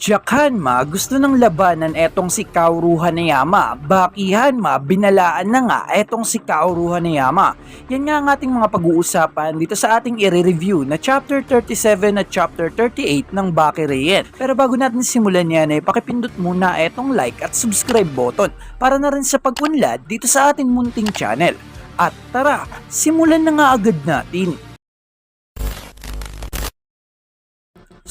Jack Hanma gusto ng labanan etong si Kaoru Hanayama. Baki Hanma binalaan na nga etong si Kaoru Hanayama. Yan nga ang ating mga pag-uusapan dito sa ating i-review na Chapter 37 at Chapter 38 ng Baki Reien. Pero bago natin simulan yan ay pakipindot muna etong like at subscribe button para na rin sa pag-unlad dito sa ating munting channel. At tara, simulan na nga agad natin.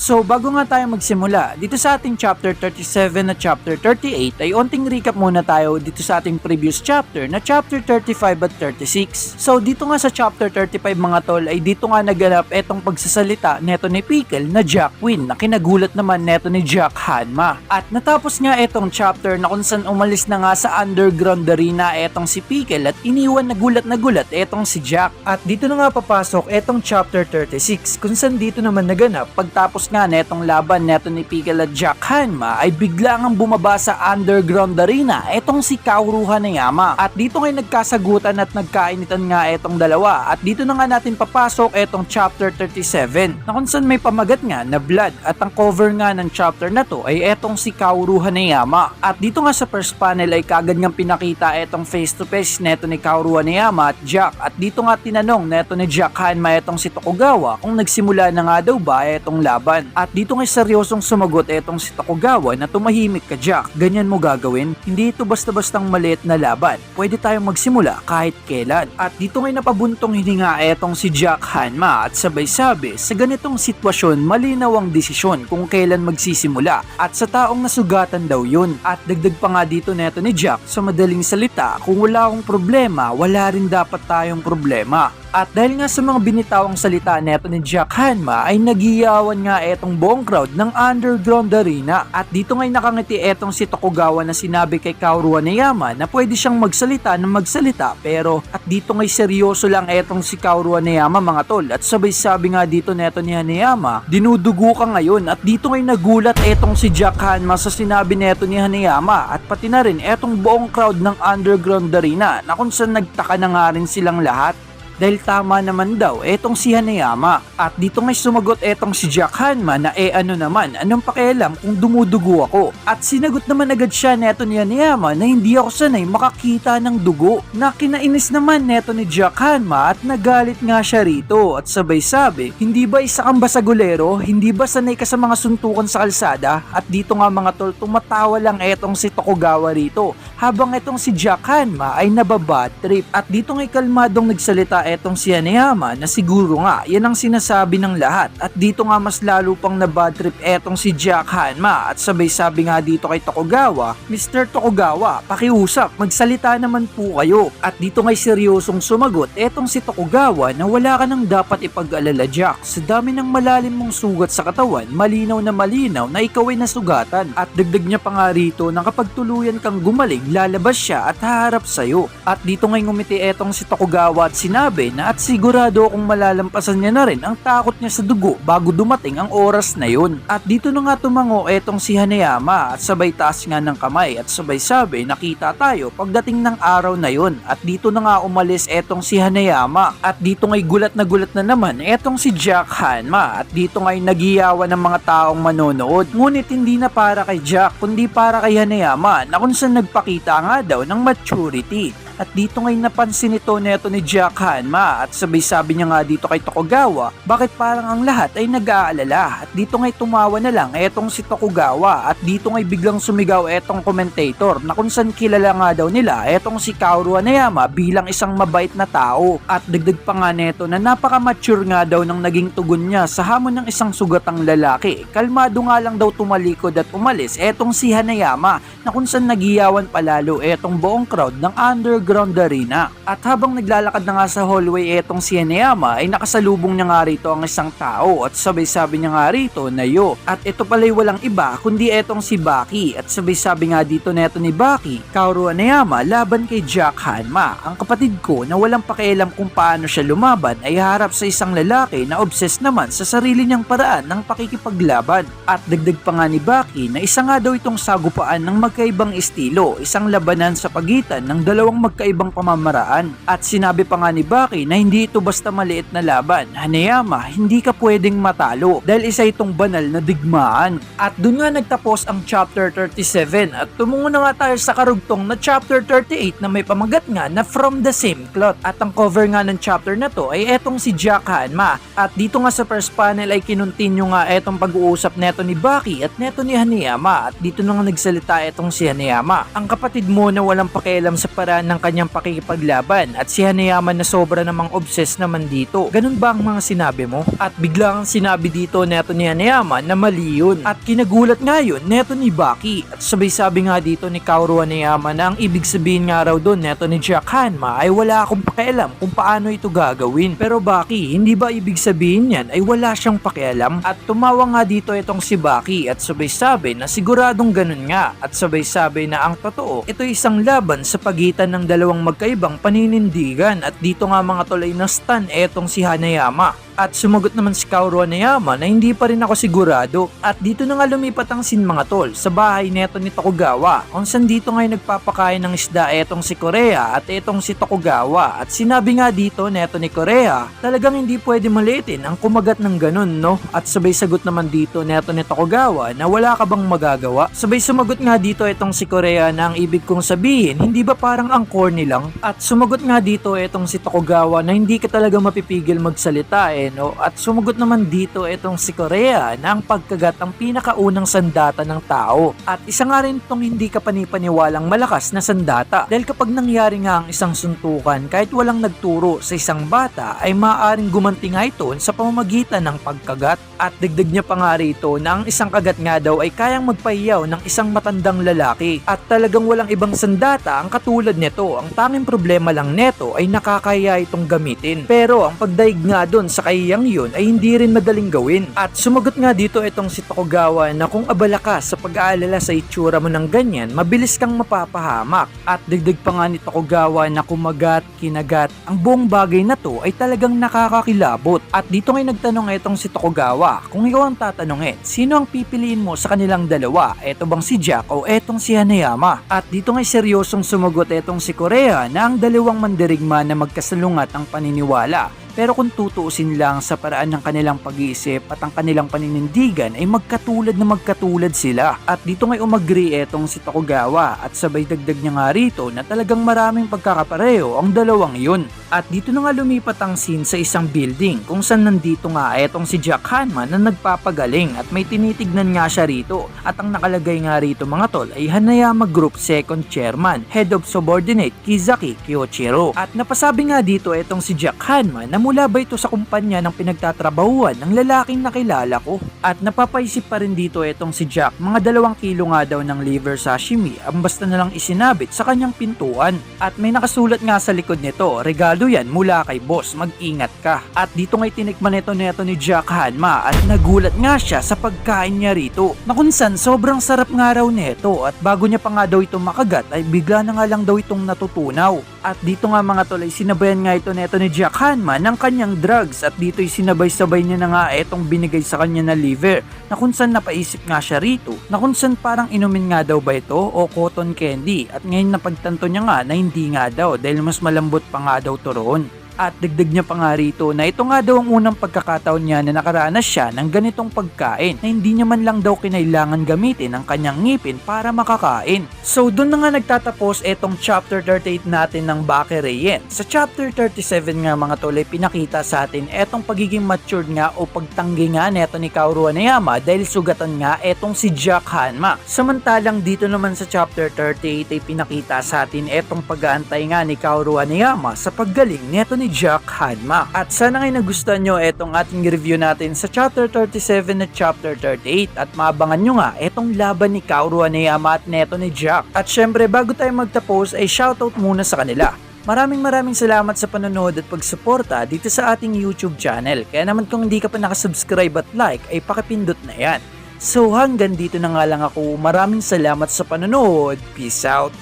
So bago nga tayo magsimula, dito sa ating chapter 37 at chapter 38 ay onting recap muna tayo dito sa ating previous chapter na chapter 35 at 36. So dito nga sa chapter 35 mga tol ay dito nga naganap etong pagsasalita neto ni Pickle na Jack Quinn na kinagulat naman neto ni Jack Hanma. At natapos nga etong chapter na kung saan umalis na nga sa underground arena etong si Pickle at iniwan na gulat etong si Jack. At dito na nga papasok etong chapter 36 kung saan dito naman naganap pagtapos nga netong laban neto ni Pickle at Jack Hanma ay bigla ngang bumaba sa underground arena etong si Kaoru Hanayama. At dito ngay nagkasagutan at nagkainitan nga etong dalawa. At dito na nga natin papasok etong chapter 37 na kung saan may pamagat nga na blood. At ang cover nga ng chapter na to ay etong si Kaoru Hanayama. At dito nga sa first panel ay kagad ngang pinakita etong face to face neto ni Kaoru Hanayama at Jack. At dito nga tinanong neto ni Jack Hanma etong si Tokugawa kung nagsimula na nga daw ba etong laban. At dito ngay seryosong sumagot etong si Tokugawa na tumahimik ka Jack, ganyan mo gagawin? Hindi ito basta-bastang maliit na laban. Pwede tayong magsimula kahit kailan. At dito ngay napabuntong hininga etong si Jack Hanma at sabay sabi, sa ganitong sitwasyon malinaw ang desisyon kung kailan magsisimula at sa taong nasugatan daw yun. At dagdag pa nga dito neto ni Jack, sa madaling salita, kung wala akong problema, wala rin dapat tayong problema. At dahil nga sa mga binitawang salita neto ni Jack Hanma ay nagiyawan nga etong buong crowd ng underground arena. At dito ngay nakangiti etong si Tokugawa na sinabi kay Kaoru Hanayama na pwede siyang magsalita ng magsalita pero at dito ngay seryoso lang etong si Kaoru Hanayama mga tol. At sabay sabi nga dito neto ni Hanayama, dinudugo ka ngayon. At dito ngay nagulat etong si Jack Hanma sa sinabi neto ni Hanayama at pati na rin etong buong crowd ng underground arena na kung saan nagtaka na nga rin silang lahat. Dahil tama naman daw etong si Hanayama. At dito ngay sumagot etong si Jack Hanma na ano naman, anong pakialam kung dumudugo ako? At sinagot naman agad siya neto ni Hanayama na hindi ako sanay makakita ng dugo. Na kinainis naman neto ni Jack Hanma at nagalit nga siya rito. At sabay sabi, hindi ba isa kang basagulero? Hindi ba sanay ka sa mga suntukan sa kalsada? At dito nga mga tol, tumatawa lang etong si Tokugawa rito. Habang etong si Jack Hanma ay nababad trip. At dito ngay kalmadong nagsalita etong si Hanayama na siguro nga yan ang sinasabi ng lahat. At dito nga mas lalo pang na bad trip etong si Jack Hanma. At sabay sabi nga dito kay Tokugawa, Mr. Tokugawa, pakiusap, magsalita naman po kayo. At dito ngay seryosong sumagot etong si Tokugawa na wala ka nang dapat ipag-alala Jack. Sa dami ng malalim mong sugat sa katawan, malinaw na ikaw ay nasugatan. At dagdag niya pa nga rito na kapag tuluyan kang gumaling, lalabas siya at haharap sa'yo. At dito ngay ngumiti etong si Tokugawa at sinabi na at sigurado akong malalampasan niya na rin ang takot niya sa dugo bago dumating ang oras na yun. At dito na nga tumango etong si Hanayama at sabay taas nga ng kamay at sabay sabi nakita tayo pagdating ng araw na yun. At dito na nga umalis etong si Hanayama at dito nga'y gulat na naman etong si Jack Hanma. At dito nga'y nagiyawan ng mga taong manonood. Ngunit hindi na para kay Jack kundi para kay Hanayama na kung saan nagpakita nga daw ng maturity. At dito ngay napansin ito neto ni Jack Hanma at sabay sabi niya nga dito kay Tokugawa, bakit parang ang lahat ay nag-aalala? At dito ngay tumawa na lang etong si Tokugawa at dito ngay biglang sumigaw etong commentator na kung saan kilala nga daw nila etong si Kaoru Hanayama bilang isang mabait na tao. At dagdag pa nga neto na napaka-mature nga daw ng naging tugon niya sa hamon ng isang sugatang lalaki. Kalmado nga lang daw tumalikod at umalis etong si Hanayama na kung saan nagiyawan palalo etong buong crowd ng underground arena. At habang naglalakad na nga sa hallway etong si Hanayama ay nakasalubong niya nga rito ang isang tao at sabay sabi niya nga rito na yo. At ito pala'y walang iba kundi etong si Baki. At sabay sabi nga dito neto ni Baki, Kaoru Hanayama laban kay Jack Hanma. Ang kapatid ko na walang pakialam kung paano siya lumaban ay harap sa isang lalaki na obsessed naman sa sarili niyang paraan ng pakikipaglaban. At dagdag pa nga ni Baki na isa nga daw itong sagupaan ng magkaibang estilo, isang labanan sa pagitan ng dalawang magkaibang pamamaraan. At sinabi pa nga ni Baki na hindi ito basta maliit na laban. Hanayama, hindi ka pwedeng matalo dahil isa itong banal na digmaan. At dun nga nagtapos ang chapter 37 at tumungo na nga tayo sa karugtong na chapter 38 na may pamagat nga na From the Same Cloth. At ang cover nga ng chapter na to ay etong si Jack Hanma. At dito nga sa first panel ay kinuntinyo nga etong pag-uusap neto ni Baki at neto ni Hanayama. At dito na nga nagsalita etong si Hanayama. Ang kapatid mo na walang pakialam sa paraan ng kanyang pakikipaglaban at si Hanayama na sobra namang obsessed naman dito. Ganun ba ang mga sinabi mo? At biglang sinabi dito neto ni Hanayama na mali yun. At kinagulat nga yun neto ni Baki. At sabay-sabi nga dito ni Kaoru Hanayama na ang ibig sabihin nga raw doon neto ni Jack Hanma ay wala akong pakialam kung paano ito gagawin. Pero Baki, hindi ba ibig sabihin yan ay wala siyang pakialam? At tumawa nga dito itong si Baki at sabay-sabi na siguradong ganun nga. At sabay-sabi na ang totoo, ito isang laban sa pagitan ng dalawang magkaibang paninindigan. At dito nga mga tolay na stan etong si Hanayama. At sumagot naman si Kaoru Hanayama na hindi pa rin ako sigurado. At dito na nga lumipat ang scene mga tol sa bahay neto ni Tokugawa kung saan dito nga nagpapakain ng isda etong si Korea at etong si Tokugawa. At sinabi nga dito neto ni Korea talagang hindi pwede maliitin ang kumagat ng ganun no. At sabay sagot naman dito neto ni Tokugawa na wala ka bang magagawa. Sabay sumagot nga dito etong si Korea na ang ibig kong sabihin hindi ba parang ang corny lang. At sumagot nga dito etong si Tokugawa na hindi ka talaga mapipigil magsalita no? At sumagot naman dito itong si Korea na ang pagkagat ang pinakaunang sandata ng tao. At isa nga rin itong hindi ka panipaniwalang malakas na sandata dahil kapag nangyari nga ang isang suntukan kahit walang nagturo sa isang bata ay maaaring gumanti nga ito sa pamamagitan ng pagkagat. At dagdag niya pa nga rito na ang isang kagat nga daw ay kayang magpahiyaw ng isang matandang lalaki at talagang walang ibang sandata ang katulad nito. Ang tanging problema lang neto ay nakakaya itong gamitin. Pero ang pagdaig nga doon sa kayang yun ay hindi rin madaling gawin. At sumagot nga dito itong si Tokugawa na kung abala ka sa pag-aalala sa itsura mo ng ganyan, mabilis kang mapapahamak. At dagdag pa nga ni Tokugawa na kumagat, kinagat, ang buong bagay na to ay talagang nakakakilabot. At dito ngay nagtanong itong si Tokugawa, kung ikaw ang tatanungin, sino ang pipiliin mo sa kanilang dalawa? Eto bang si Jack o etong si Hanayama? At dito ngay seryosong sumagot etong si Korea na ang dalawang mandirigma na magkasalungat ang paniniwala. Pero kung tutuusin lang sa paraan ng kanilang pag-iisip at ang kanilang paninindigan ay magkatulad sila. At dito ngay umagri etong si Tokugawa at sabay dagdag niya nga rito na talagang maraming pagkakapareho ang dalawang yun. At dito na nga lumipat ang scene sa isang building kung saan nandito nga etong si Jack Hanma na nagpapagaling at may tinitignan nga siya rito. At ang nakalagay nga rito mga tol ay Hanayama Group Second Chairman, Head of Subordinate Kizaki Kyoichiro. At napasabi nga dito etong si Jack Hanma na mula ba ito sa kumpanya ng pinagtatrabahuan ng lalaking nakilala ko. At napapaisip pa rin dito etong si Jack, mga 2 kilo nga daw ng liver sashimi ang basta nalang isinabit sa kanyang pintuan. At may nakasulat nga sa likod nito, regalo yan mula kay boss, mag-ingat ka. At dito ngay tinikman neto ni Jack Hanma at nagulat nga siya sa pagkain niya rito na kung saan sobrang sarap nga raw neto. At bago niya pa nga daw itong makagat ay bigla na nga lang daw itong natutunaw. At dito nga mga tol ay sinabayan nga ito neto ni Jack Hanma ng kanyang drugs at dito ay sinabay-sabay niya na nga etong binigay sa kanya na liver na kung saan napaisip nga siya rito na kung saan parang inumin nga daw ba ito o cotton candy. At ngayon napagtanto niya nga na hindi nga daw dahil mas malambot pa nga daw to roon. At dagdag niya pa nga rito na ito nga daw ang unang pagkakataon niya na nakaranas siya ng ganitong pagkain na hindi niya man lang daw kinailangan gamitin ang kanyang ngipin para makakain. So doon na nga nagtatapos etong chapter 38 natin ng Bakereien. Sa chapter 37 nga mga tol ay pinakita sa atin etong pagiging matured nga o pagtanggi nga neto ni Kaoru Hanayama dahil sugatan nga etong si Jack Hanma. Samantalang dito naman sa chapter 38 ay pinakita sa atin etong pag-aantay nga ni Kaoru Hanayama sa paggaling neto ni Jack Hanma. At sana ngay nagustuhan nyo etong ating review natin sa chapter 37 at chapter 38 at maabangan nyo nga etong laban ni Kaoru Hanayama at neto ni Jack. At syempre bago tayo magtapos ay shoutout muna sa kanila. Maraming salamat sa panonood at pagsuporta dito sa ating YouTube channel. Kaya naman kung hindi ka pa nakasubscribe at like ay pakipindot na yan. So hanggang dito na nga lang ako. Maraming salamat sa panonood. Peace out.